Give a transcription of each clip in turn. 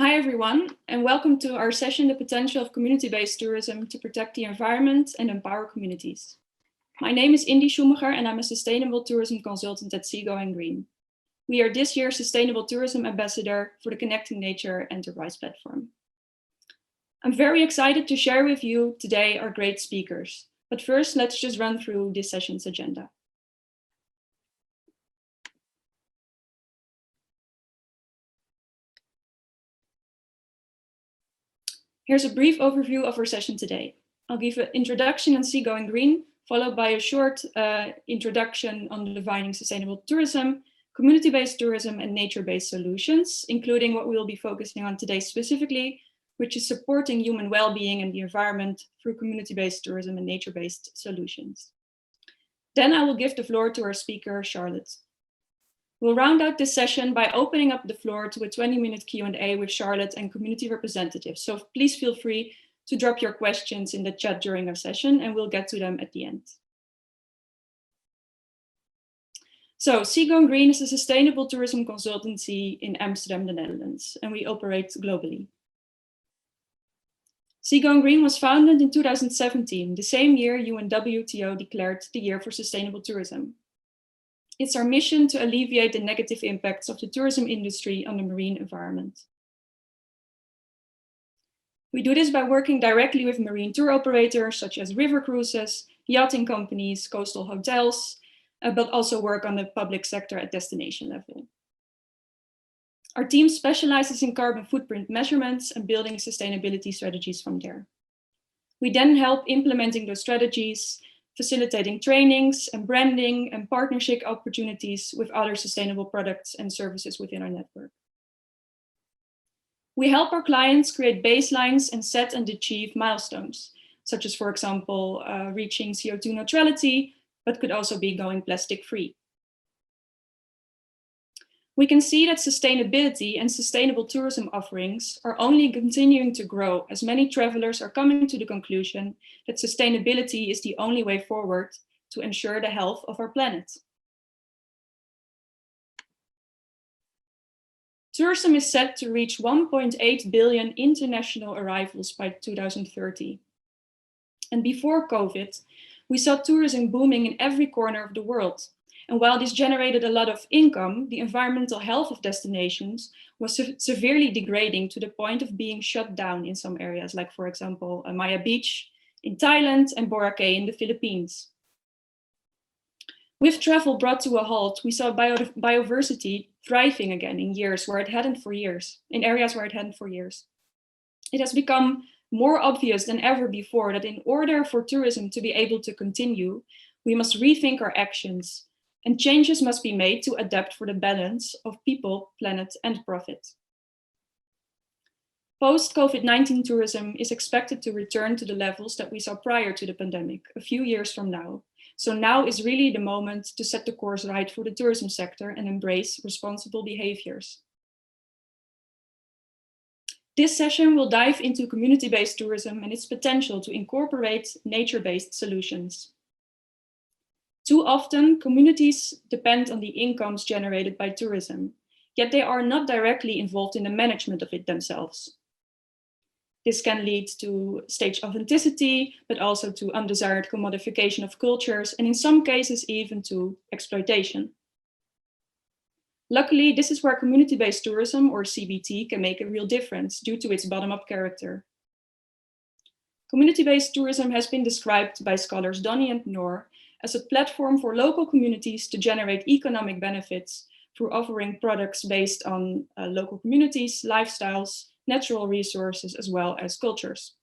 Hi everyone, and welcome to our session, The Potential of Community-Based Tourism to Protect the Environment and Empower Communities. My name is Indy Schumacher and I'm a Sustainable Tourism Consultant at Seagoing Green. We are this year's Sustainable Tourism Ambassador for the Connecting Nature Enterprise Platform. I'm very excited to share with you today our great speakers. But first, let's just run through this session's agenda. Here's a brief overview of our session today. I'll give an introduction on Seagoing Green, followed by a short introduction on defining sustainable tourism, community-based tourism, and nature-based solutions, including what we will be focusing on today specifically, which is supporting human well-being and the environment through community-based tourism and nature-based solutions. Then I will give the floor to our speaker, Charlotte. We'll round out this session by opening up the floor to a 20-minute Q&A with Charlotte and community representatives. So please feel free to drop your questions in the chat during our session and we'll get to them at the end. So Seagoing Green is a sustainable tourism consultancy in Amsterdam, the Netherlands, and we operate globally. Seagoing Green was founded in 2017, the same year UNWTO declared the Year for Sustainable Tourism. It's our mission to alleviate the negative impacts of the tourism industry on the marine environment. We do this by working directly with marine tour operators such as river cruises, yachting companies, coastal hotels, but also work on the public sector at destination level. Our team specializes in carbon footprint measurements and building sustainability strategies from there. We then help implementing those strategies, facilitating trainings and branding and partnership opportunities with other sustainable products and services within our network. We help our clients create baselines and set and achieve milestones, such as, for example, reaching CO2 neutrality, but could also be going plastic-free. We can see that sustainability and sustainable tourism offerings are only continuing to grow as many travelers are coming to the conclusion that sustainability is the only way forward to ensure the health of our planet. Tourism is set to reach 1.8 billion international arrivals by 2030. And before COVID, we saw tourism booming in every corner of the world. And while this generated a lot of income, the environmental health of destinations was severely degrading to the point of being shut down in some areas, like, for example, Maya Beach in Thailand and Boracay in the Philippines. With travel brought to a halt, we saw biodiversity thriving again in areas where it hadn't for years. It has become more obvious than ever before that in order for tourism to be able to continue, we must rethink our actions. And changes must be made to adapt for the balance of people, planet, and profit. Post-COVID-19 tourism is expected to return to the levels that we saw prior to the pandemic, a few years from now. So now is really the moment to set the course right for the tourism sector and embrace responsible behaviors. This session will dive into community-based tourism and its potential to incorporate nature-based solutions. Too often, communities depend on the incomes generated by tourism, yet they are not directly involved in the management of it themselves. This can lead to stage authenticity, but also to undesired commodification of cultures, and in some cases even to exploitation. Luckily, this is where community-based tourism, or CBT, can make a real difference due to its bottom-up character. Community-based tourism has been described by scholars Donny and Noor as a platform for local communities to generate economic benefits through offering products based on local communities, lifestyles, natural resources, as well as cultures.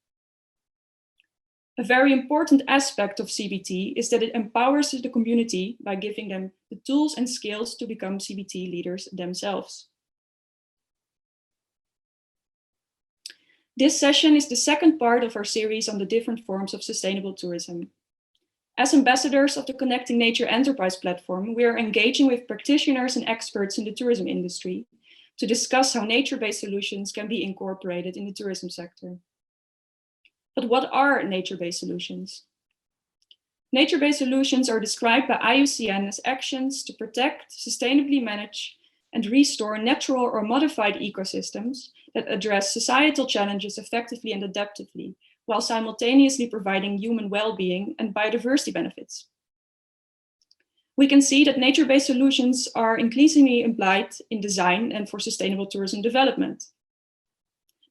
A very important aspect of CBT is that it empowers the community by giving them the tools and skills to become CBT leaders themselves. This session is the second part of our series on the different forms of sustainable tourism. As ambassadors of the Connecting Nature Enterprise Platform, we are engaging with practitioners and experts in the tourism industry to discuss how nature-based solutions can be incorporated in the tourism sector. But what are nature-based solutions? Nature-based solutions are described by IUCN as actions to protect, sustainably manage, and restore natural or modified ecosystems that address societal challenges effectively and adaptively, while simultaneously providing human well-being and biodiversity benefits. We can see that nature-based solutions are increasingly applied in design and for sustainable tourism development.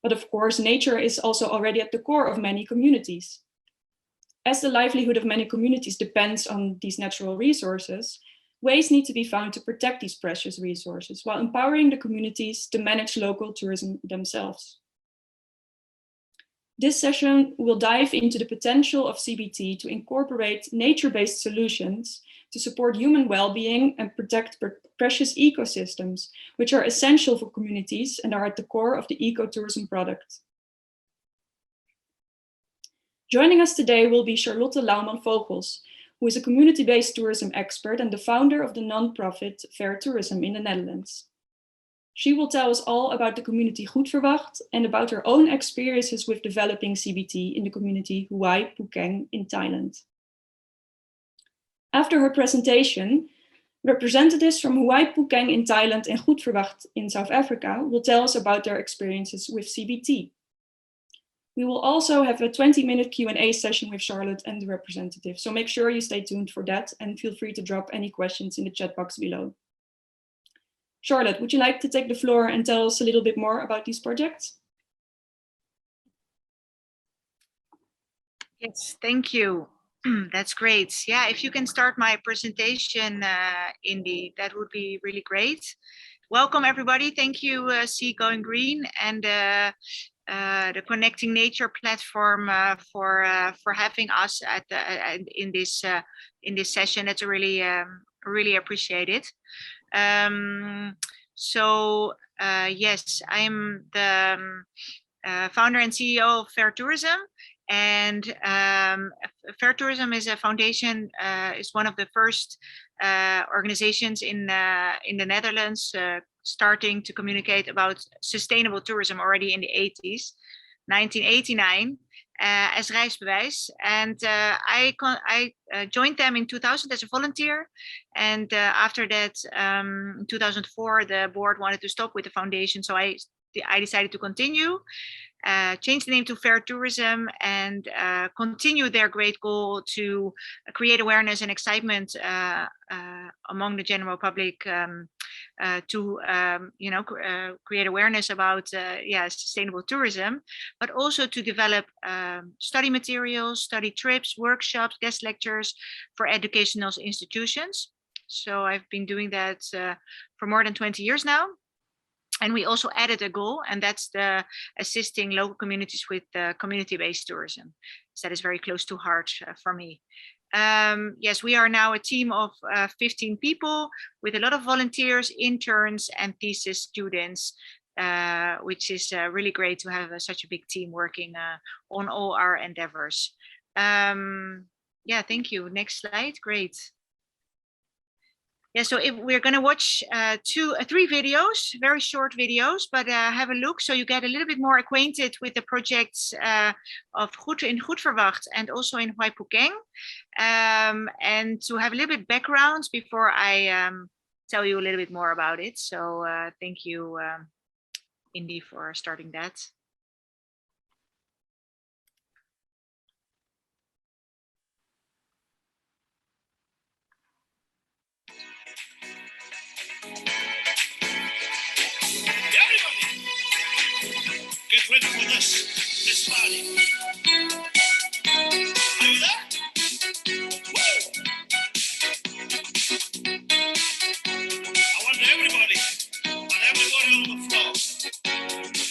But of course, nature is also already at the core of many communities. As the livelihood of many communities depends on these natural resources, ways need to be found to protect these precious resources while empowering the communities to manage local tourism themselves. This session will dive into the potential of CBT to incorporate nature-based solutions to support human well-being and protect precious ecosystems, which are essential for communities and are at the core of the ecotourism product. Joining us today will be Charlotte Lauwman-Vogels, who is a community-based tourism expert and the founder of the non-profit Fair Tourism in the Netherlands. She will tell us all about the community Goed Verwacht and about her own experiences with developing CBT in the community Huay Phuket in Thailand. After her presentation, representatives from Huay Phuket in Thailand and Goed Verwacht in South Africa will tell us about their experiences with CBT. We will also have a 20-minute Q&A session with Charlotte and the representative, so make sure you stay tuned for that and feel free to drop any questions in the chat box below. Charlotte, would you like to take the floor and tell us a little bit more about these projects? Yes, thank you. That's great. Yeah, if you can start my presentation, Indy, that would be really great. Welcome, everybody. Thank you, Sea Going Green and the Connecting Nature platform for having us at in this session. It's really really appreciate it. Yes, I'm the founder and CEO of Fair Tourism. And Fair Tourism is a foundation, is one of the first organizations in the Netherlands starting to communicate about sustainable tourism already in the 80s, 1989, as reisbewijs. And I joined them in 2000 as a volunteer. And after that, in 2004, the board wanted to stop with the foundation. So I decided to continue. Change the name to Fair Tourism and continue their great goal to create awareness and excitement among the general public to create awareness about sustainable tourism, but also to develop study materials, study trips, workshops, guest lectures for educational institutions. So I've been doing that for more than 20 years now. And we also added a goal, and that's the assisting local communities with community-based tourism. So that is very close to heart for me. Yes, we are now a team of 15 people with a lot of volunteers, interns, and thesis students, which is really great to have such a big team working on all our endeavors. Yeah, thank you. Next slide. Great. Yeah, so if we're going to watch 3 videos, very short videos, but have a look so you get a little bit more acquainted with the projects of Goed Verwacht and also in Huay Phuket, and to have a little bit background before I tell you a little bit more about it. So thank you, Indy, for starting that. Get ready for this party. Are you there? Woo! I want everybody on the floor.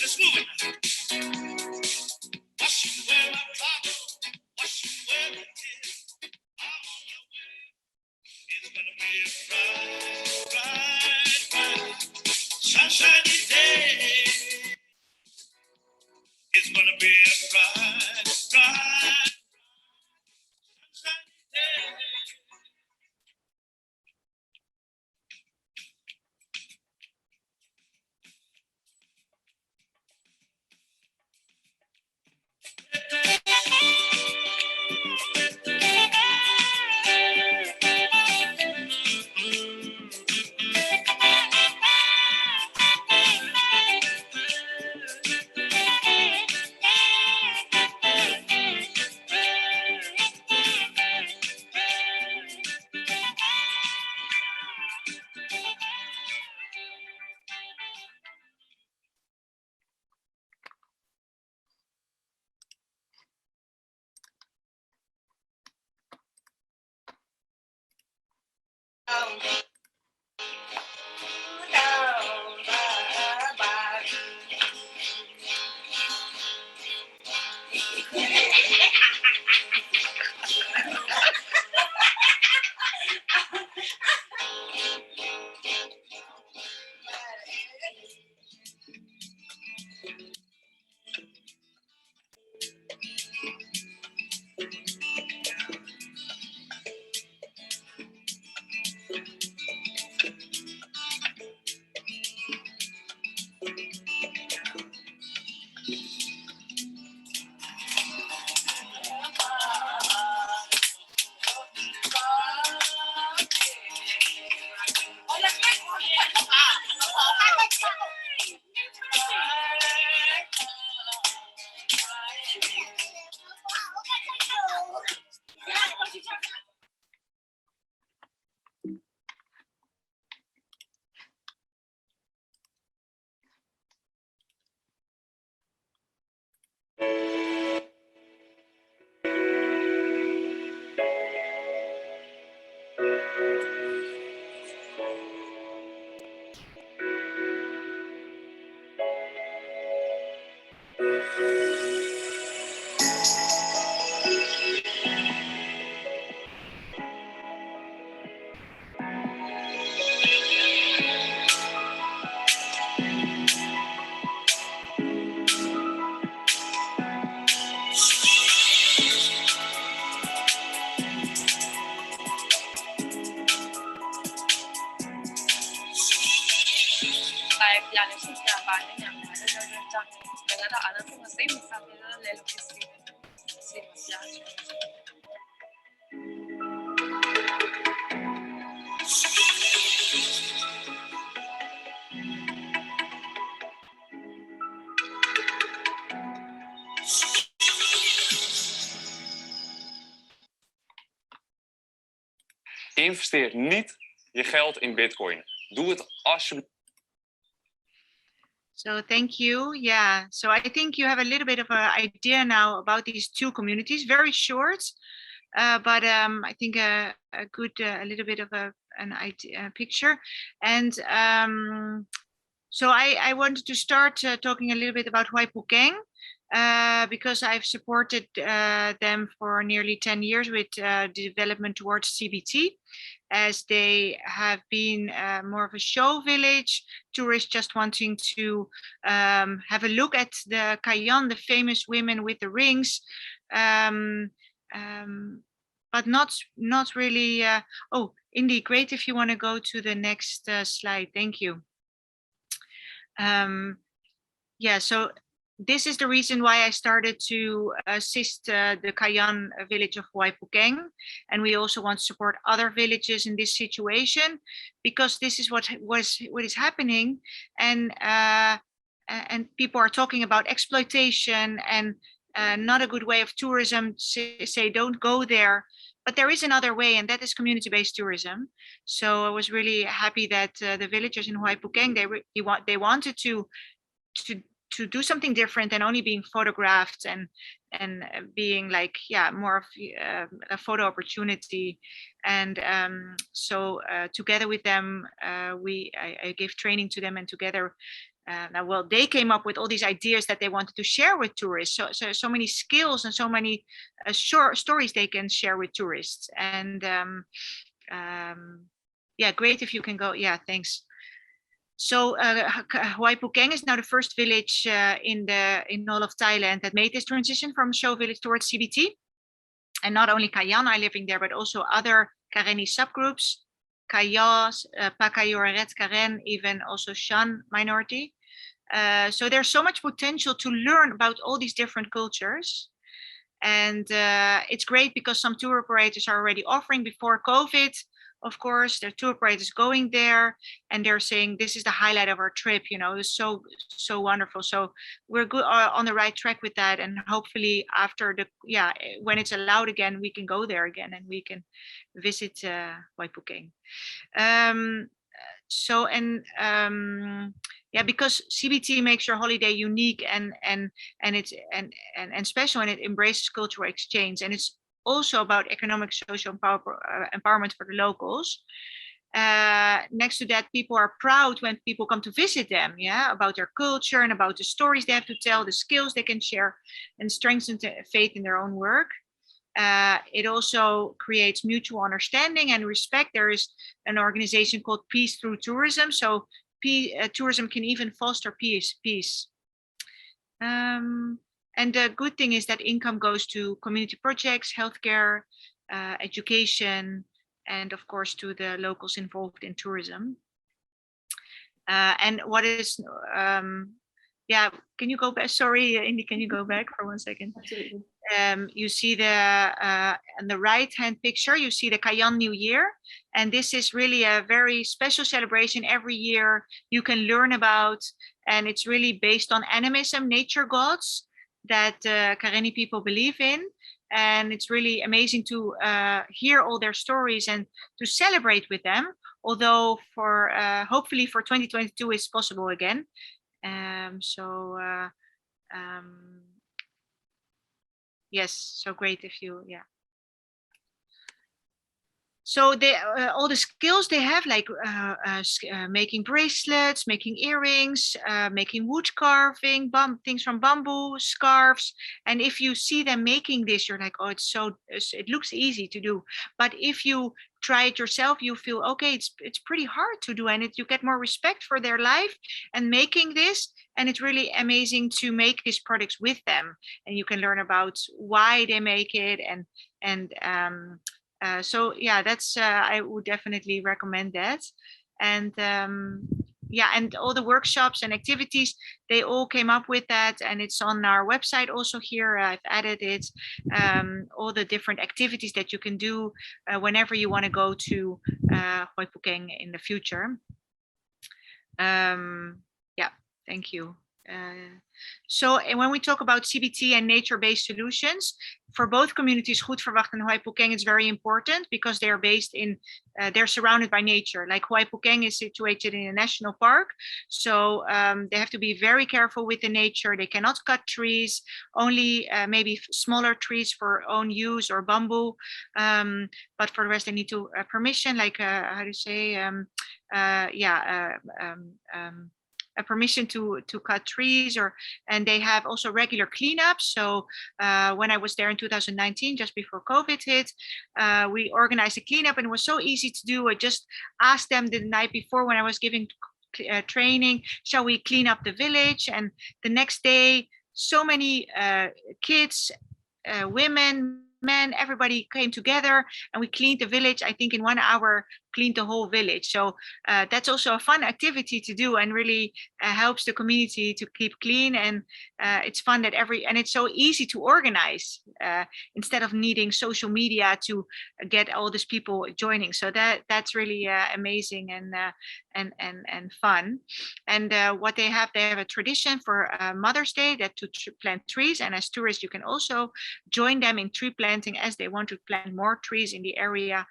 Let's move it now. Wash you wear my trouble, wash you wear my tears. I'm on my way. It's gonna be a bright, sunshiny day. It's gonna be a bright, sunshiny day. يعني شفنا بعدين يعني هذا على طول زي مثلا للكسي زي مثلا Investeer niet je geld in Bitcoin. Doe het alsjeblieft. So thank you. Yeah, so I think you have a little bit of an idea now about these two communities. Very short, but I think a good, a little bit of an idea, picture. And so I wanted to start talking a little bit about Huaypukeng, because I've supported them for nearly 10 years with development towards CBT, as they have been more of a show village, tourists just wanting to have a look at the Kayan, the famous women with the rings, but not really. Oh, Indy, great if you want to go to the next slide. Thank you. Yeah, so this is the reason why I started to assist the Kayan village of Huaypukeng, and we also want to support other villages in this situation, because this is what is happening, and people are talking about exploitation and not a good way of tourism. Say don't go there, but there is another way, and that is community-based tourism. So I was really happy that the villagers in Huaypukeng they wanted to do something different than only being photographed and being like, yeah, more of a photo opportunity. And so together with them, I gave training to them, and together, well, they came up with all these ideas that they wanted to share with tourists. So many skills and so many short stories they can share with tourists. And yeah, great if you can go. Yeah, thanks. So Huaypukeng is now the first village in all of Thailand that made this transition from show village towards CBT. And not only Kayan are living there, but also other Karenni subgroups, Kayas, Pakayor, Red Karen, even also Shan minority. So there's so much potential to learn about all these different cultures. And it's great because some tour operators are already offering before COVID. Of course, there are tour operators going there, and they're saying this is the highlight of our trip. You know, it's so wonderful. So we're good on the right track with that, and hopefully after when it's allowed again, we can go there again and we can visit Huaypukeng. Yeah, because CBT makes your holiday unique and special, and it embraces cultural exchange, and it's also about economic social empowerment for the locals. Next to that, people are proud when people come to visit them, yeah, about their culture and about the stories they have to tell, the skills they can share, and strengthens faith in their own work. It also creates mutual understanding and respect. There is an organization called Peace Through Tourism. So tourism can even foster peace. And the good thing is that income goes to community projects, healthcare, education, and of course to the locals involved in tourism. And what is, yeah, can you go back? Sorry, Indy, can you go back for 1 second? Absolutely. You see on the right-hand picture, you see the Kayan New Year. And this is really a very special celebration every year you can learn about. And it's really based on animism, nature gods, that Karenni people believe in, and it's really amazing to hear all their stories and to celebrate with them. Although for hopefully for 2022 it's possible again. Yes, so great if you, yeah. So they all the skills they have, like making bracelets, making earrings, making wood carving, things from bamboo, scarves. And if you see them making this, you're like, oh, it looks easy to do. But if you try it yourself, you feel, okay, it's pretty hard to do, and you get more respect for their life and making this. And it's really amazing to make these products with them, and you can learn about why they make it, so yeah, that's I would definitely recommend that. And yeah, and all the workshops and activities, they all came up with that, and it's on our website also here. I've added it, all the different activities that you can do whenever you want to go to Hoi Pukeng in the future. Yeah, thank you. So when we talk about CBT and nature-based solutions, for both communities, Goed Verwacht and Hoi Pukeng, it's very important because they are based in, they're surrounded by nature. Like Hoi Pukeng is situated in a national park. So they have to be very careful with the nature. They cannot cut trees, only maybe smaller trees for own use or bamboo. But for the rest, they need to permission, like how to say, a permission to cut trees, and they have also regular cleanups. So when I was there in 2019, just before COVID hit, we organized a cleanup, and it was so easy to do. I just asked them the night before when I was giving training, shall we clean up the village? And the next day, so many kids, women, men, everybody came together, and we cleaned the village. I think in 1 hour, cleaned the whole village. So that's also a fun activity to do, and really helps the community to keep clean. And it's fun that and it's so easy to organize instead of needing social media to get all these people joining. So that's really amazing and fun. And what they have a tradition for Mother's Day, that to plant trees. And as tourists, you can also join them in tree planting as they want to plant more trees in the area.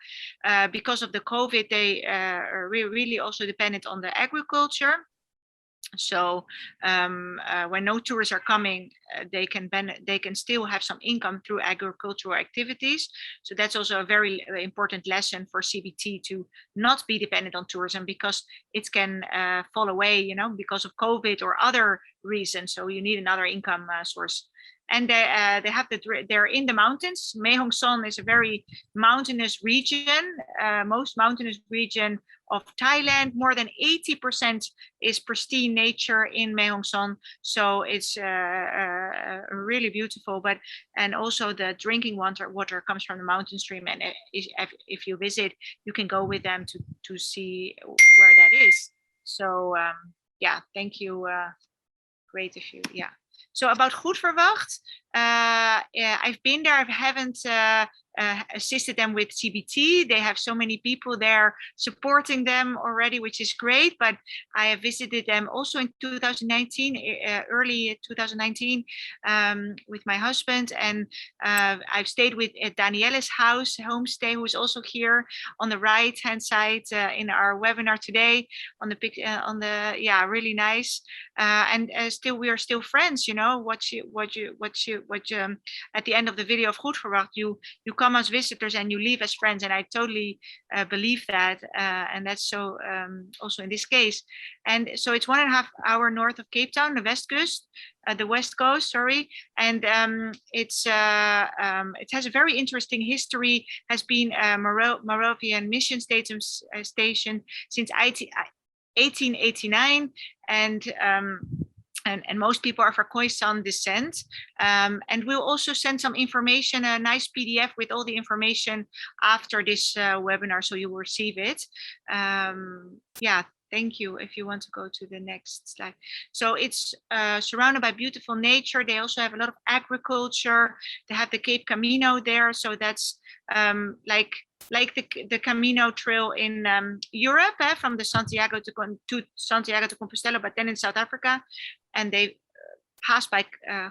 Because of the COVID, they are really also dependent on the agriculture. So when no tourists are coming, they can still have some income through agricultural activities. So that's also a very important lesson for CBT, to not be dependent on tourism, because it can fall away, you know, because of COVID or other reasons. So you need another income source. And they're in the mountains. Mae Hong Son is a very mountainous region, most mountainous region of Thailand. More than 80% is pristine nature in Mae Hong Son. So it's really beautiful. And also the drinking water comes from the mountain stream. And if you visit, you can go with them to see where that is. So yeah, thank you. Great if you, yeah. So about Goed Verwacht, I've been there. I haven't assisted them with CBT. They have so many people there supporting them already, which is great. But I have visited them also in 2019, early 2019, with my husband, and I've stayed with Daniela's house homestay, who is also here on the right-hand side in our webinar today. On the picture, yeah, really nice. And still, we are still friends. You know, at the end of the video of Goed Verwacht, you come as visitors and you leave as friends, and I totally believe that, and that's so also in this case. And so it's 1.5 hours north of Cape Town, the west coast, sorry, and it has a very interesting history. Has been a Moravian mission station since 1889, and most people are for Khoisan descent. And we'll also send some information, a nice PDF with all the information after this webinar, so you will receive it. Yeah, thank you. If you want to go to the next slide. So it's surrounded by beautiful nature. They also have a lot of agriculture. They have the Cape Camino there. So that's like the Camino trail in Europe, from the Santiago to Santiago to Compostela, but then in South Africa. And they pass by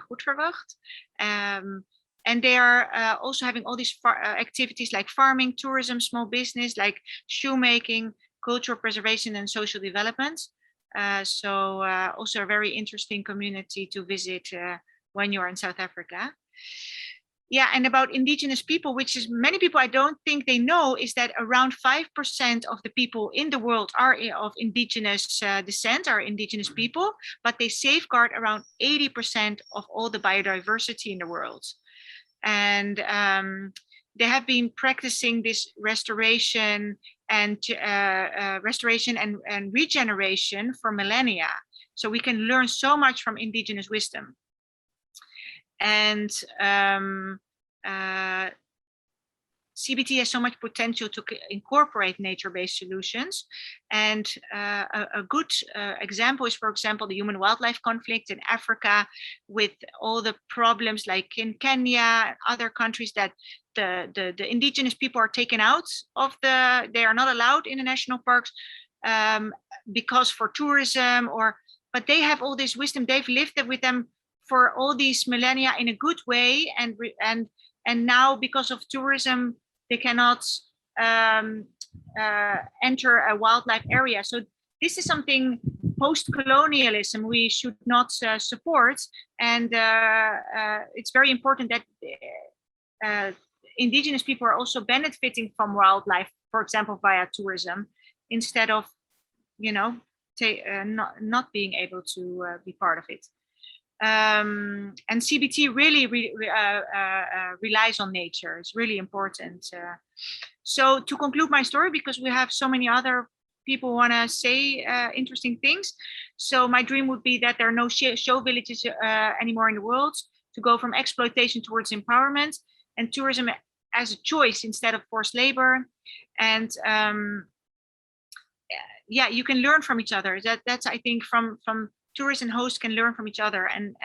Goed Verwacht. And they are also having all these activities like farming, tourism, small business, like shoemaking, cultural preservation, and social development. So also a very interesting community to visit when you're in South Africa. Yeah, and about Indigenous people, which is many people I don't think they know, is that around 5% of the people in the world are of Indigenous descent, are Indigenous people, but they safeguard around 80% of all the biodiversity in the world. And they have been practicing this restoration and regeneration for millennia. So we can learn so much from Indigenous wisdom. And CBT has so much potential to incorporate nature-based solutions. And a good example is, for example, the human-wildlife conflict in Africa, with all the problems like in Kenya and other countries, that the indigenous people are taken out of they are not allowed in the national parks because for tourism, but they have all this wisdom. They've lived with them for all these millennia in a good way, and now because of tourism they cannot enter a wildlife area. So this is something post-colonialism we should not support, and it's very important that indigenous people are also benefiting from wildlife, for example, via tourism, instead of, you know, not being able to be part of it. And CBT really relies on nature. It's really important. So to conclude my story, because we have so many other people want to say interesting things. So my dream would be that there are no show villages anymore in the world, to go from exploitation towards empowerment, and tourism as a choice instead of forced labor. And yeah, you can learn from each other. That's I think from tourists and hosts can learn from each other, and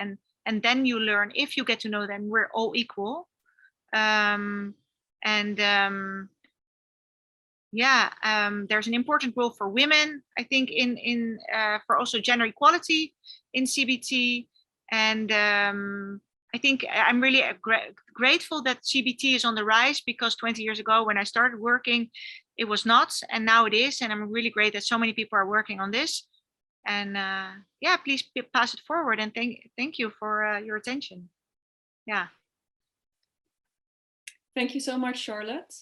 then you learn, if you get to know them, we're all equal. There's an important role for women, I think, in for also gender equality in CBT. And I think I'm really grateful that CBT is on the rise, because 20 years ago when I started working, it was not, and now it is. And I'm really great that so many people are working on this. And yeah, please pass it forward, and thank you for your attention. Yeah. Thank you so much, Charlotte.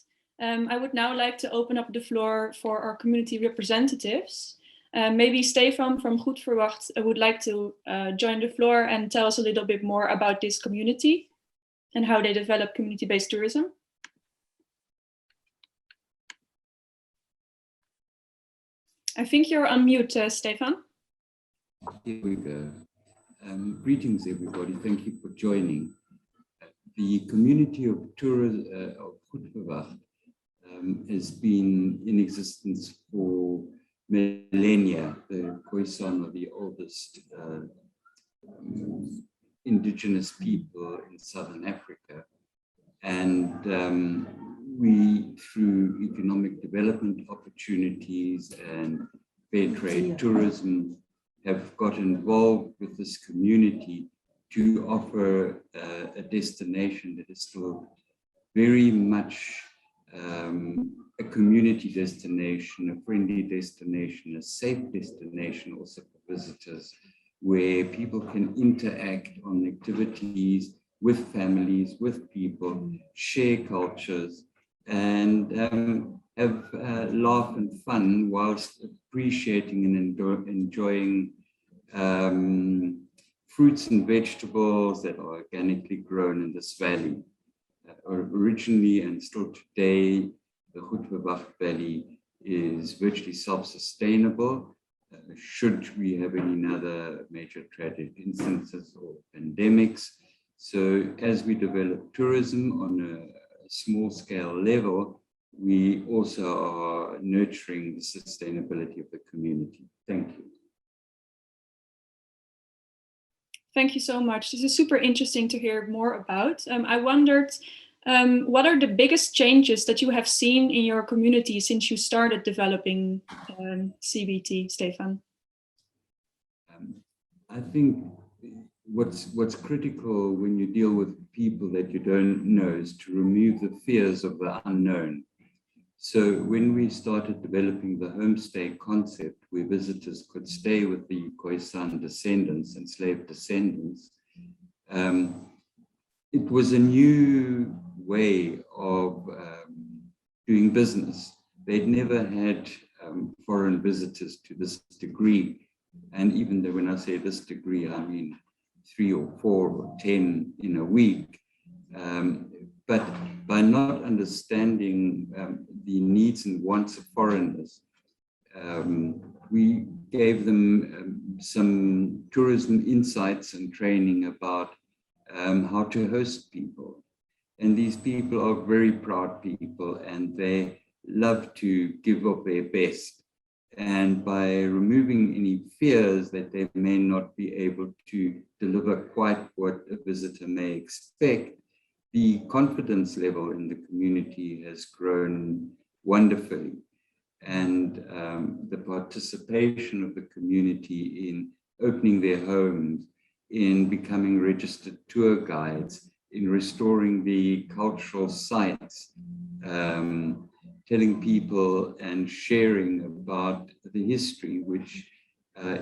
I would now like to open up the floor for our community representatives. Maybe Stefan from Goed Verwacht would like to join the floor and tell us a little bit more about this community and how they develop community-based tourism. I think you're on mute, Stefan. Here we go. Greetings, everybody. Thank you for joining. The community of tourism of Goed Verwacht has been in existence for millennia. The Khoisan are the oldest indigenous people in Southern Africa. And we, through economic development opportunities and fair trade tourism, have got involved with this community to offer a destination that is still very much a community destination, a friendly destination, a safe destination also for visitors, where people can interact on activities with families, with people, share cultures, and have laugh and fun whilst appreciating and enjoying fruits and vegetables that are organically grown in this valley. Originally and still today, the Goed Verwacht Valley is virtually self-sustainable. Should we have any other major tragic instances or pandemics. So as we develop tourism on a small scale level, we also are nurturing the sustainability of the community. Thank you. Thank you so much. This is super interesting to hear more about. I wondered, what are the biggest changes that you have seen in your community since you started developing CBT, Stefan? I think what's critical when you deal with people that you don't know is to remove the fears of the unknown. So when we started developing the homestay concept, where visitors could stay with the Khoisan descendants, enslaved descendants, it was a new way of doing business. They'd never had foreign visitors to this degree. And even though when I say this degree, I mean 3 or 4 or 10 in a week. But by not understanding the needs and wants of foreigners, we gave them some tourism insights and training about how to host people. And these people are very proud people, and they love to give up their best. And by removing any fears that they may not be able to deliver quite what a visitor may expect, the confidence level in the community has grown wonderfully. And the participation of the community in opening their homes, in becoming registered tour guides, in restoring the cultural sites, telling people and sharing about the history, which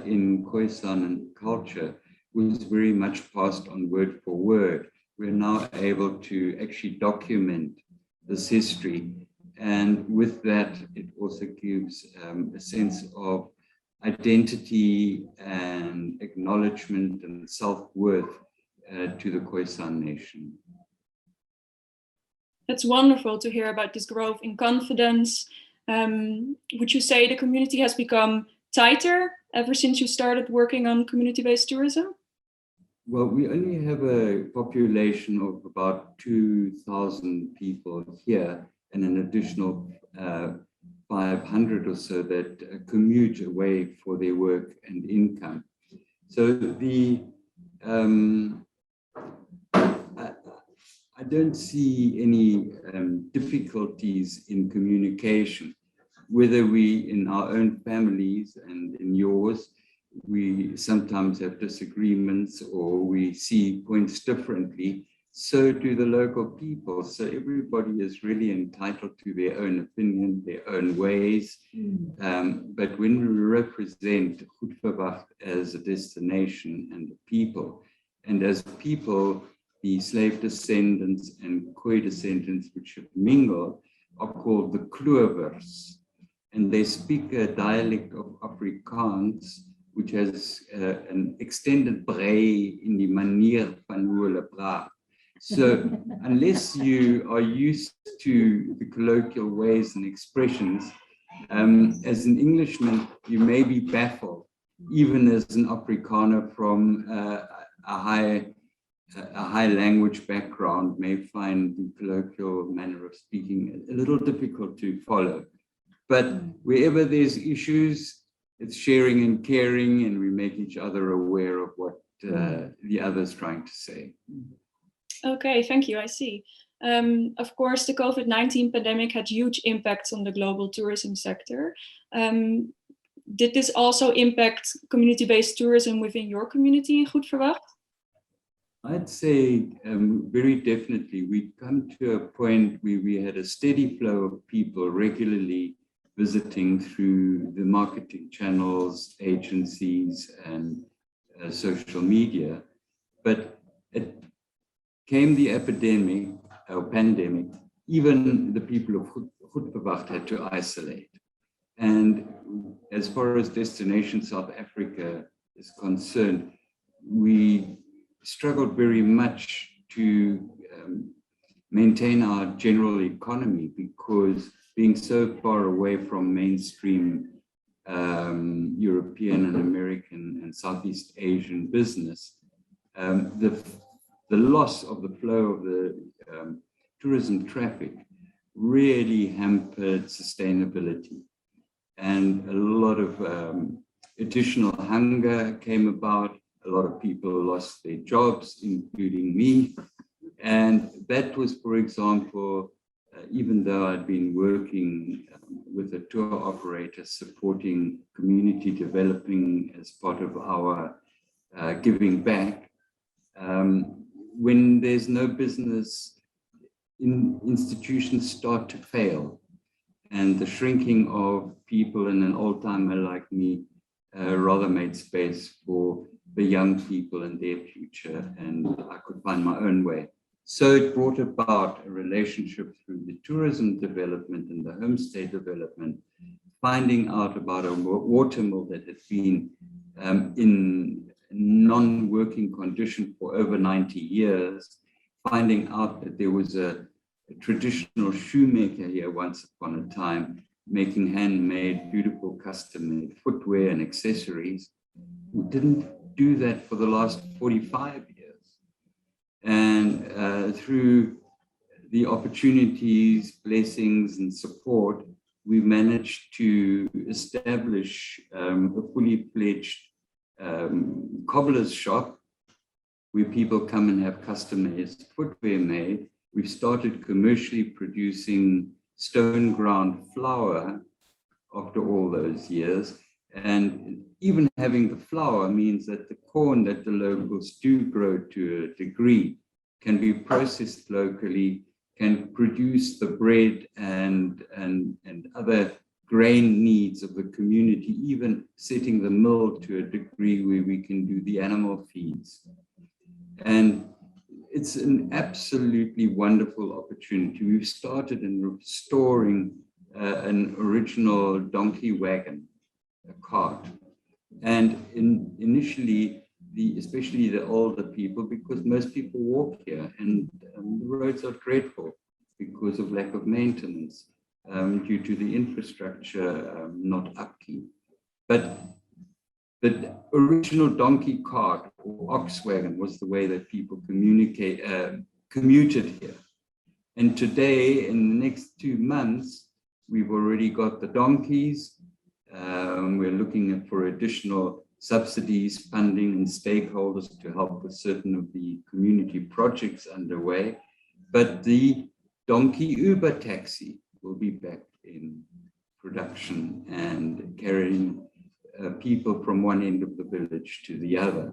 in Khoisan culture was very much passed on word for word. We're now able to actually document this history. And with that, it also gives a sense of identity and acknowledgement and self-worth to the Khoisan nation. That's wonderful to hear about this growth in confidence. Would you say the community has become tighter ever since you started working on community-based tourism? Well, we only have a population of about 2,000 people here, and an additional 500 or so that commute away for their work and income. So I don't see any difficulties in communication, whether we in our own families and in yours, we sometimes have disagreements or we see points differently. So do the local people. So everybody is really entitled to their own opinion, their own ways. But when we represent Goed Verwacht as a destination and the people, and as people, the slave descendants and Khoi descendants which have mingled are called the Kloovers. And they speak a dialect of Afrikaans, which has an extended brei in the manier van hoe hulle praat. So unless you are used to the colloquial ways and expressions, as an Englishman, you may be baffled, even as an Afrikaner from a high language background may find the colloquial manner of speaking a little difficult to follow. But wherever there's issues, it's sharing and caring, and we make each other aware of what the other's trying to say. Okay, thank you, I see. Of course, the COVID-19 pandemic had huge impacts on the global tourism sector. Did this also impact community-based tourism within your community in Goed Verwacht? I'd say very definitely. We'd come to a point where we had a steady flow of people regularly visiting through the marketing channels, agencies, and social media. But it came the epidemic or pandemic, even the people of Goed Verwacht had to isolate. And as far as Destination South Africa is concerned, we struggled very much to maintain our general economy, because being so far away from mainstream European and American and Southeast Asian business, the loss of the flow of the tourism traffic really hampered sustainability. And a lot of additional hunger came about. A lot of people lost their jobs, including me. And that was, for example, even though I'd been working with a tour operator supporting community developing as part of our giving back, when there's no business, institutions start to fail. And the shrinking of people, and an old-timer like me rather made space for the young people and their future, and I could find my own way. So it brought about a relationship through the tourism development and the homestay development, finding out about a watermill that had been in non-working condition for over 90 years, finding out that there was a traditional shoemaker here once upon a time, making handmade, beautiful custom-made footwear and accessories. We didn't do that for the last 45 years. And through the opportunities, blessings, and support, we managed to establish a fully fledged cobbler's shop where people come and have custom-made footwear made. We've started commercially producing stone ground flour after all those years. And even having the flour means that the corn that the locals do grow to a degree can be processed locally, can produce the bread and other grain needs of the community, even setting the mill to a degree where we can do the animal feeds. And it's an absolutely wonderful opportunity. We've started in restoring an original donkey wagon, a cart. And initially, especially the older people, because most people walk here and the roads are dreadful because of lack of maintenance, due to the infrastructure not upkeep. But the original donkey cart or ox wagon was the way that people commuted here. And today, in the next 2 months, we've already got the donkeys. We're looking for additional subsidies, funding, and stakeholders to help with certain of the community projects underway. But the donkey Uber taxi will be back in production and carrying people from one end of the village to the other.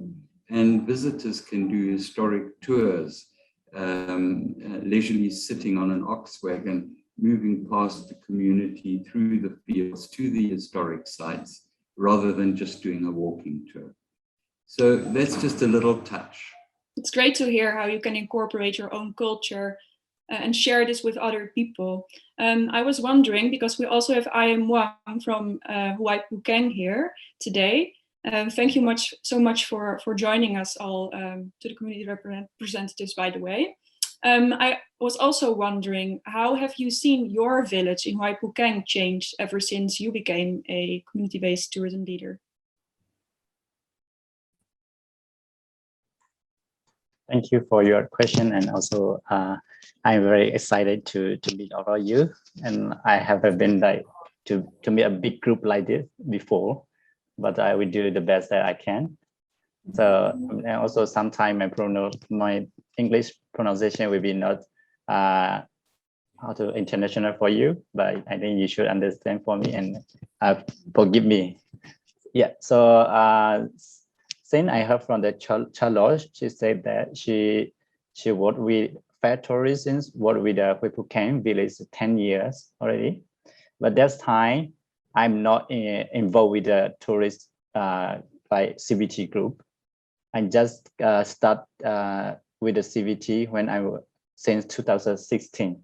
And visitors can do historic tours, leisurely sitting on an ox wagon, moving past the community through the fields to the historic sites, rather than just doing a walking tour. So that's just a little touch. It's great to hear how you can incorporate your own culture and share this with other people. I was wondering, because we also have I Am Wang from Huay Pukeng here today. Thank you so much for joining us all, to the community representatives, by the way. I was also wondering, how have you seen your village in Huay Pukeng change ever since you became a community-based tourism leader? Thank you for your question, and also I'm very excited to meet all of you. And I haven't been like to meet a big group like this before, but I will do the best that I can. So, and also sometimes my English pronunciation will be not international for you, but I think you should understand for me and forgive me. Yeah. So since I heard from the Charlotte, she said that she worked with fair tourism, worked with the Huay Pukeng village 10 years already. But that time, I'm not involved with the tourist like CVT group. I just start with the CVT when I was since 2016.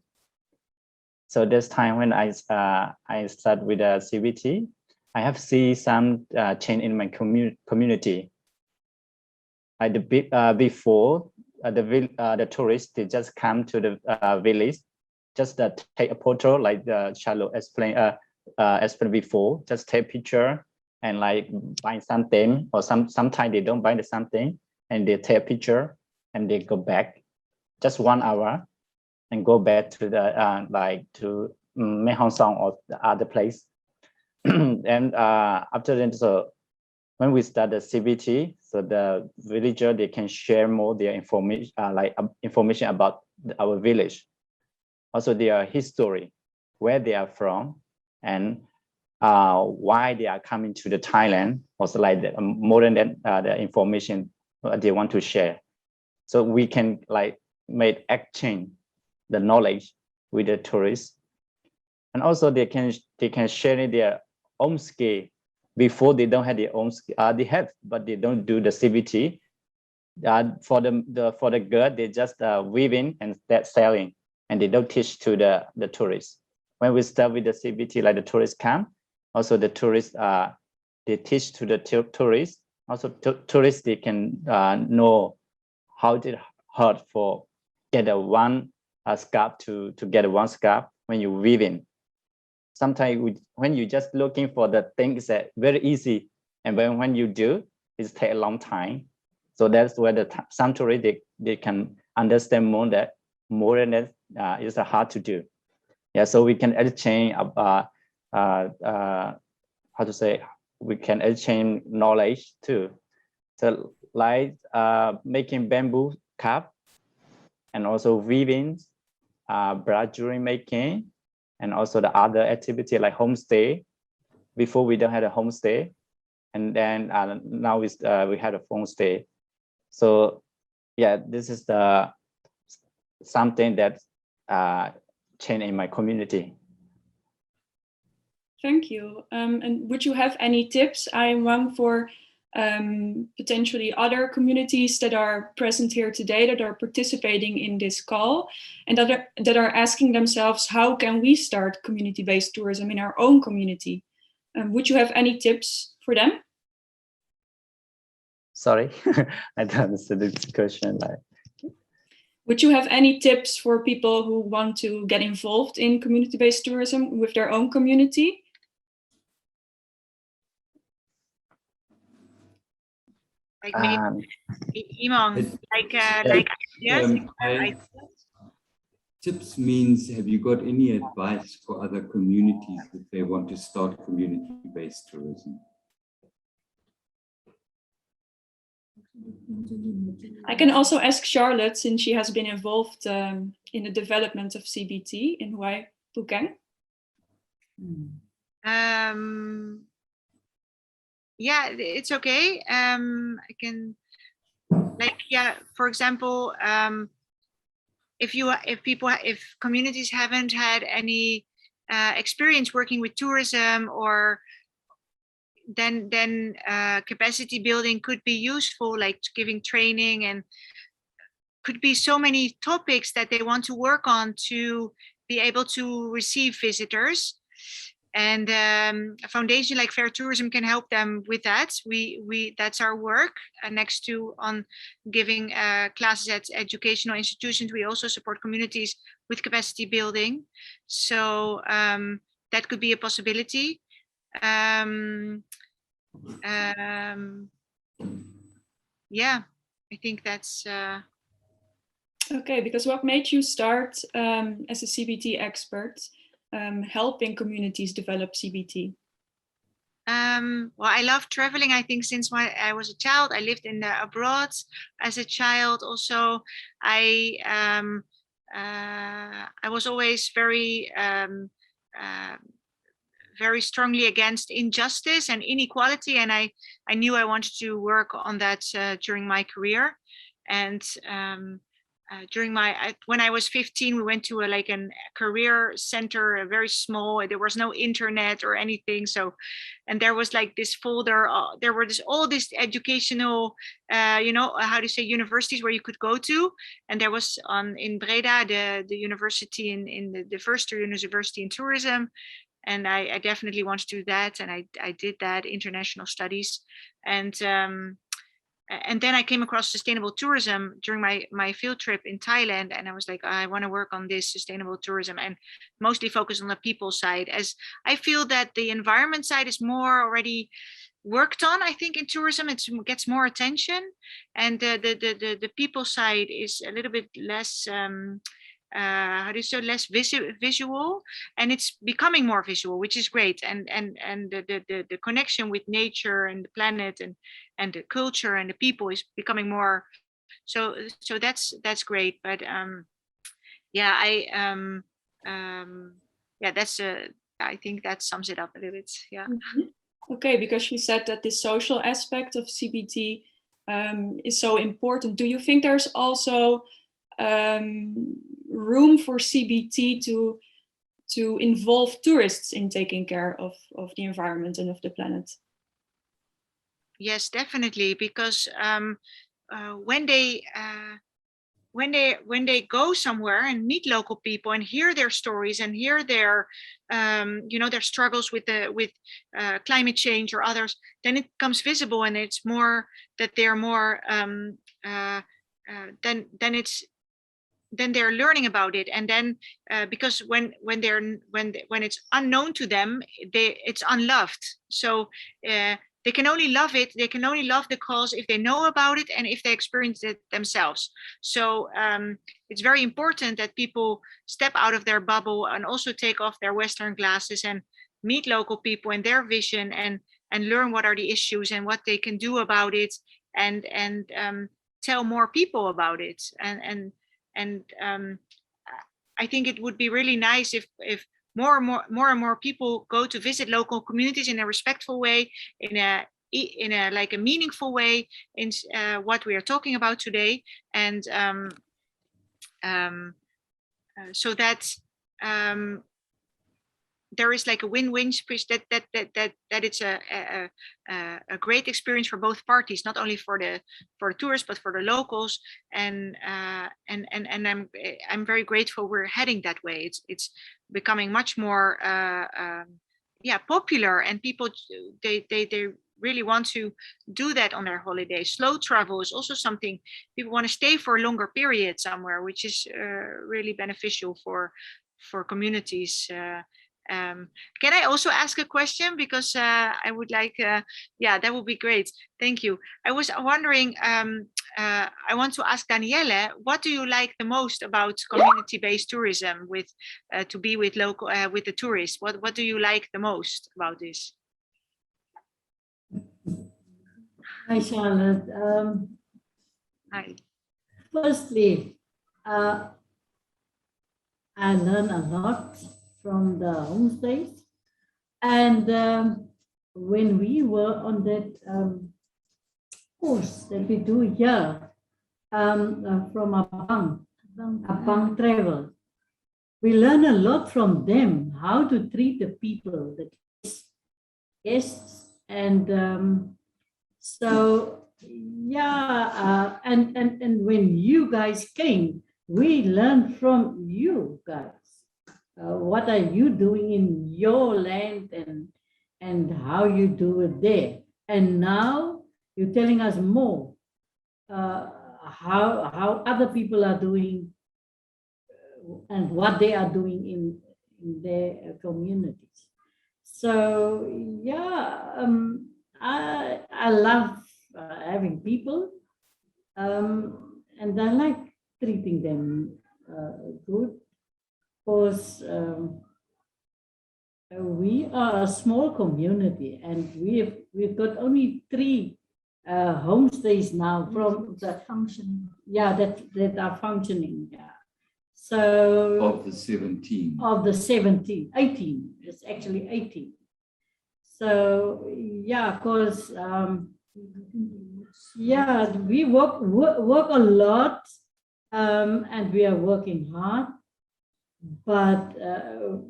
So this time when I start with the CVT, I have seen some change in my community. Like before, the tourists, they just come to the village, just take a photo, like Charlotte explained before, just take a picture and like buy something, or sometimes they don't buy something and they take a picture and they go back just 1 hour and go back to the like to Mae Hong Son or the other place. And after that, so when we start the CVT, so the villager, they can share more their information, information about our village, also their history, where they are from, and why they are coming to the Thailand, also like that, more than that, the information they want to share. So we can like make exchange the knowledge with the tourists, and also they can share their own skill. Before, they don't have their own skill. They have, but they don't do the CVT. For the girl, they just weaving and selling, and they don't teach to the tourists. When we start with the CVT, like the tourists come, also the tourists they teach to the tourists. Also, tourists, they can know how it hard for get one scarf to get one scarf when you weaving. Sometimes when you just looking for the things that very easy, and when you do, it take a long time. So that's where some tourists, they can understand more than that is hard to do. Yeah, so we can exchange how to say, we can exchange knowledge too. So like making bamboo cup, and also weaving, brass jewelry making, and also the other activity like homestay. Before we don't have a homestay, and then now we had a homestay. So yeah, this is the something that changed in my community. Thank you. And would you have any tips, one for potentially other communities that are present here today, that are participating in this call, and that are asking themselves, how can we start community-based tourism in our own community? Would you have any tips for them? Sorry, I don't understand this question. Would you have any tips for people who want to get involved in community-based tourism with their own community? Like maybe Imong, tips means, have you got any advice for other communities if they want to start community-based tourism? I can also ask Charlotte, since she has been involved in the development of CBT in Hawaii, Phuket. Yeah, it's okay. I can, for example, if communities haven't had any experience working with tourism, or then capacity building could be useful, like giving training, and could be so many topics that they want to work on to be able to receive visitors. And a foundation like Fair Tourism can help them with that. That's our work. Next to on giving classes at educational institutions, we also support communities with capacity building. So that could be a possibility. Yeah, I think that's okay. Because what made you start as a CBT expert, helping communities develop CBT? Well, I love traveling. I think since I was a child, I lived in abroad as a child. Also, I was always very very strongly against injustice and inequality, and I knew I wanted to work on that during my career. And when I was 15, we went to a career center, a very small. There was no internet or anything, so, and there was like this folder. There were all these educational, how to say, universities where you could go to, and there was in Breda the university in the first university in tourism. And I definitely want to do that, and I did that, international studies, and then I came across sustainable tourism during my field trip in Thailand, and I was like, I want to work on this sustainable tourism and mostly focus on the people side, as I feel that the environment side is more already worked on. I think in tourism it gets more attention, and the people side is a little bit less. Less visual, and it's becoming more visual, which is great, and the connection with nature and the planet and the culture and the people is becoming more, so that's great. But that's I think that sums it up a little bit. Yeah. Mm-hmm. Okay, because you said that the social aspect of CBT is so important. Do you think there's also room for CBT to involve tourists in taking care of the environment and of the planet? Yes, definitely, because when they go somewhere and meet local people and hear their stories and hear their their struggles with climate change or others, then it becomes visible, and it's more that they're more then they're learning about it, and then because when it's unknown to them, it's unloved. So they can only love it. They can only love the cause if they know about it and if they experience it themselves. So it's very important that people step out of their bubble and also take off their Western glasses and meet local people and their vision and learn what are the issues and what they can do about it and tell more people about it. And I think it would be really nice if more and more people go to visit local communities in a respectful way, in a like a meaningful way, in what we are talking about today, and so that there is like a win-win space, that it's a great experience for both parties, not only for the tourists but for the locals, and I'm very grateful we're heading that way. It's becoming much more popular, and people they really want to do that on their holidays. Slow travel is also something people want to stay for a longer period somewhere, which is really beneficial for communities. Can I also ask a question? Because I would like, that would be great. Thank you. I was wondering, I want to ask Danielle, what do you like the most about community-based tourism, with to be with local, with the tourists? What do you like the most about this? Hi, Charlotte. Hi. Firstly, I learn a lot from the homestays, and when we were on that course that we do here from Abang Travel, we learn a lot from them, how to treat the people, the guests, and so yeah, and when you guys came, we learned from you guys. What are you doing in your land and how you do it there? And now you're telling us more how other people are doing and what they are doing in their communities. So yeah, I love having people, and I like treating them good. Because we are a small community, and we've got only 3 homestays now from the functioning. Yeah, that are functioning. Yeah. So Of the 17. Of the 17, 18. It's actually 18. So yeah, because yeah, we work a lot, and we are working hard. But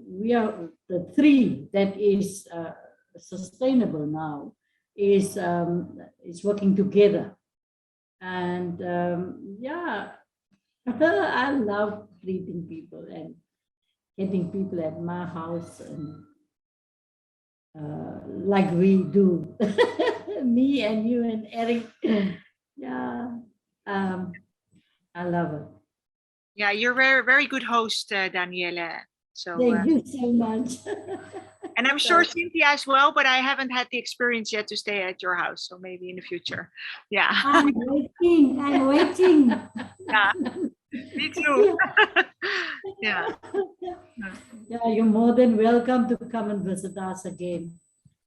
we are the 3 that is sustainable now is working together, and yeah, I love treating people and getting people at my house, and like we do, me and you and Eric. Yeah, I love it. Yeah, you're very, very good host, Danielle. So thank you so much. And I'm sure Cynthia as well, but I haven't had the experience yet to stay at your house. So maybe in the future. Yeah. I'm waiting. Yeah, me too. Yeah. Yeah, you're more than welcome to come and visit us again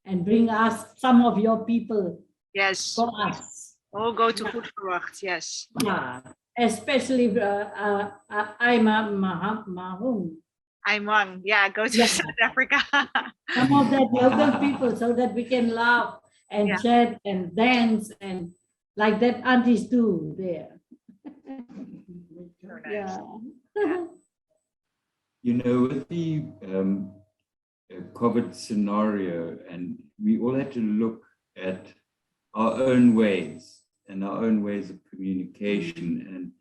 and bring us some of your people. Yes. For us. All go to Goed Verwacht. Yes. Yeah. Especially I'm Mahung. Aymang, yeah, go to South Africa. Some of that local people, so that we can laugh and chat and dance and like that aunties do there. Nice. Yeah. You know, with the COVID scenario, and we all had to look at our own ways and our own ways of communication. And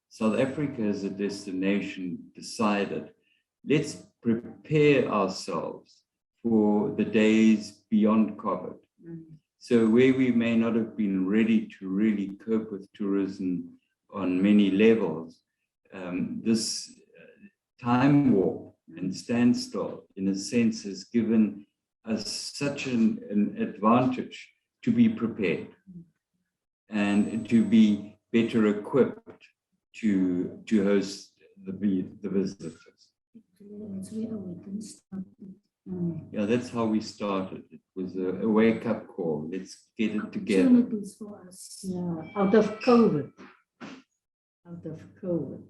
South Africa as a destination decided, let's prepare ourselves for the days beyond COVID. So where we may not have been ready to really cope with tourism on many levels, this time warp and standstill, in a sense, has given us such an advantage to to be prepared and to be better equipped to host the visitors. Yeah, that's how we started. It was a wake-up call. Let's get it together. Opportunities for us. Yeah, out of COVID. Out of COVID.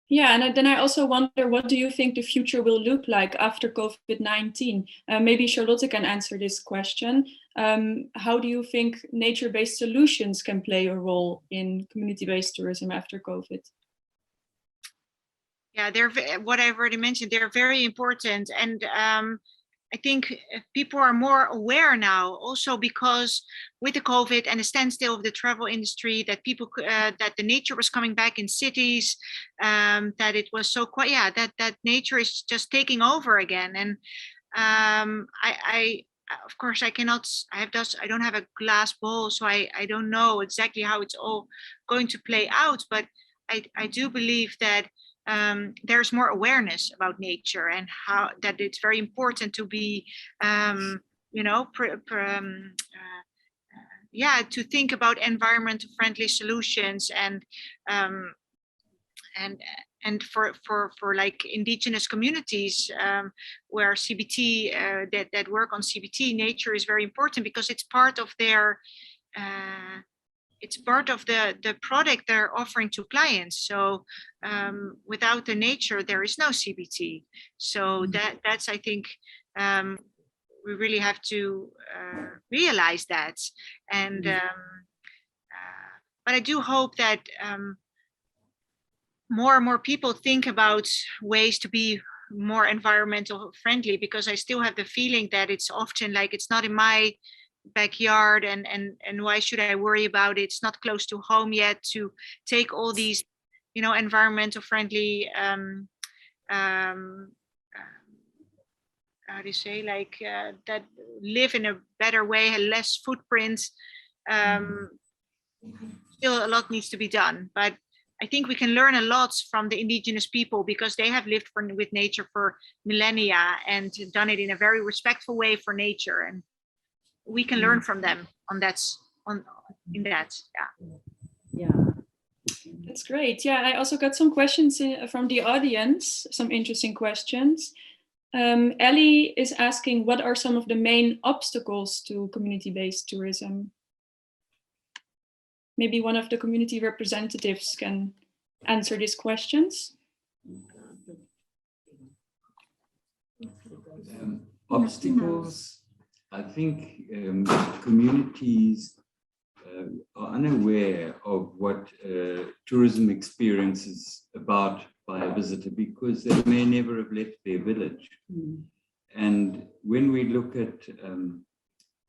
Yeah, and then I also wonder, what do you think the future will look like after COVID-19? Maybe Charlotte can answer this question. How do you think nature-based solutions can play a role in community-based tourism after COVID? Yeah, they're what I've already mentioned. They're very important, and I think people are more aware now, also because with the COVID and the standstill of the travel industry, that people that the nature was coming back in cities, that it was so quiet. Yeah, that nature is just taking over again, and I of course I cannot. I don't have a glass ball, so I don't know exactly how it's all going to play out, but I do believe that. There's more awareness about nature and how that it's very important to be, you know, to think about environmental friendly solutions and for like indigenous communities where CBT that work on CBT, nature is very important because it's part of their. It's part of the product they're offering to clients. So without the nature, there is no CBT. So that's I think we really have to realize that. And but I do hope that more and more people think about ways to be more environmental friendly, because I still have the feeling that it's often like it's not in my backyard and why should I worry about it? It's not close to home yet to take all these, you know, environmental friendly how do you say, like that live in a better way, have less footprint. Still a lot needs to be done, but I think we can learn a lot from the indigenous people because they have lived with nature for millennia and done it in a very respectful way for nature, and we can learn from them in that. Yeah. That's great. Yeah, I also got some questions from the audience, some interesting questions. Ellie is asking, what are some of the main obstacles to community-based tourism? Maybe one of the community representatives can answer these questions. Obstacles. I think communities are unaware of what tourism experience is about by a visitor because they may never have left their village. And when we look at,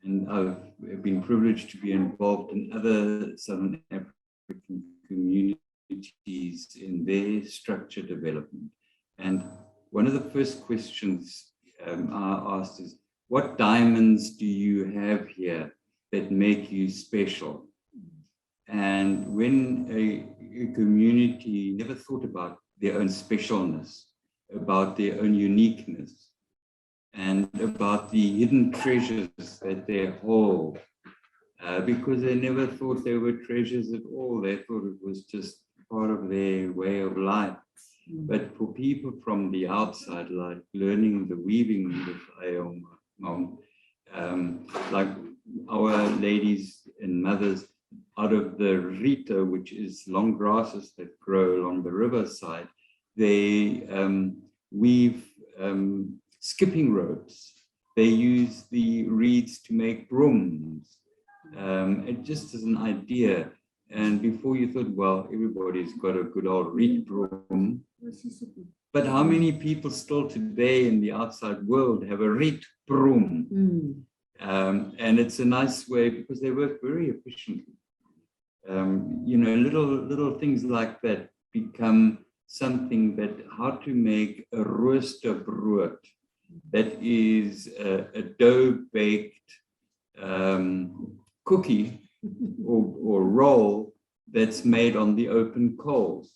and I've been privileged to be involved in other Southern African communities in their structure development. And one of the first questions I asked is, what diamonds do you have here that make you special? And when a community never thought about their own specialness, about their own uniqueness, and about the hidden treasures that they hold, because they never thought they were treasures at all. They thought it was just part of their way of life. But for people from the outside, like learning the weaving with Ayoma, like our ladies and mothers out of the Rita, which is long grasses that grow along the riverside, they weave skipping ropes. They use the reeds to make brooms. It just is an idea. And before you thought, well, everybody's got a good old reed broom. But how many people still today in the outside world have a reed broom? And it's a nice way because they work very efficiently. You know, little things like that become something that how to make a roosterbrood that is a dough-baked cookie or roll that's made on the open coals.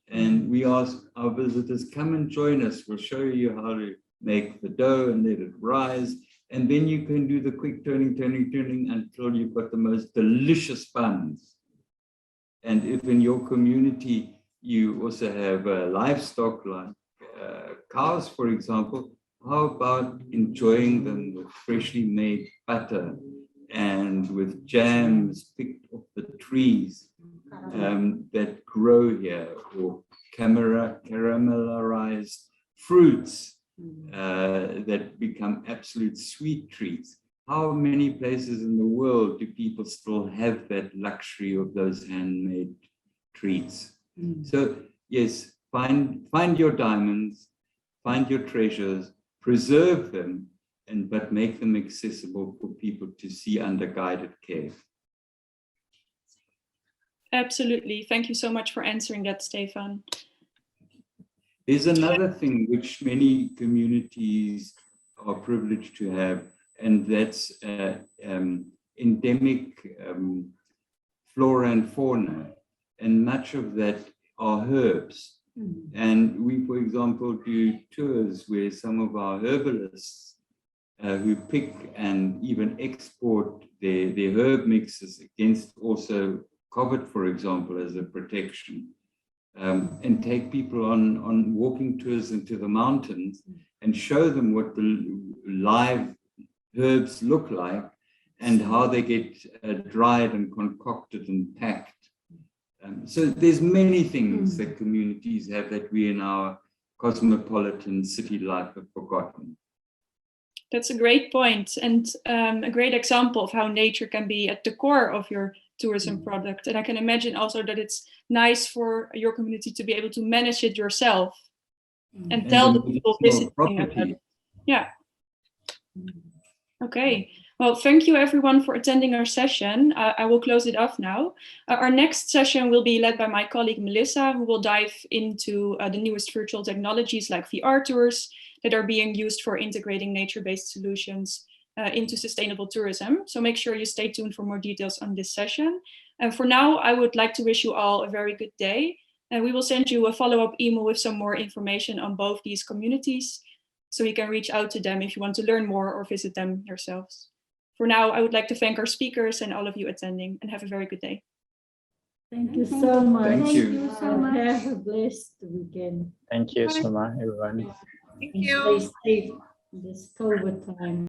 And we ask our visitors, come and join us. We'll show you how to make the dough and let it rise. And then you can do the quick turning until you've got the most delicious buns. And if in your community you also have livestock like cows, for example, how about enjoying them with freshly made butter and with jams picked off the trees that grow here, or caramelized fruits that become absolute sweet treats. How many places in the world do people still have that luxury of those handmade treats? So yes, find your diamonds, find your treasures, preserve them, but make them accessible for people to see under guided care. Absolutely. Thank you so much for answering that, Stefan. There's another thing which many communities are privileged to have, and that's endemic flora and fauna. And much of that are herbs. And we, for example, do tours where some of our herbalists who pick and even export their herb mixes against also COVID, for example, as a protection, and take people on walking tours into the mountains and show them what the live herbs look like and how they get dried and concocted and packed. So there's many things that communities have that we in our cosmopolitan city life have forgotten. That's a great point, and a great example of how nature can be at the core of your tourism product. And I can imagine also that it's nice for your community to be able to manage it yourself and tell the people visiting about it. Yeah. Okay. Well, thank you everyone for attending our session. I will close it off now. Our next session will be led by my colleague Melissa, who will dive into the newest virtual technologies like VR tours that are being used for integrating nature-based solutions into sustainable tourism. So make sure you stay tuned for more details on this session. And for now, I would like to wish you all a very good day. And we will send you a follow-up email with some more information on both these communities, so you can reach out to them if you want to learn more or visit them yourselves. For now, I would like to thank our speakers and all of you attending, and have a very good day. Thank you so much. Thank you. And have a blessed weekend. Thank you so much, everyone. Thank And you. stay safe in this COVID time.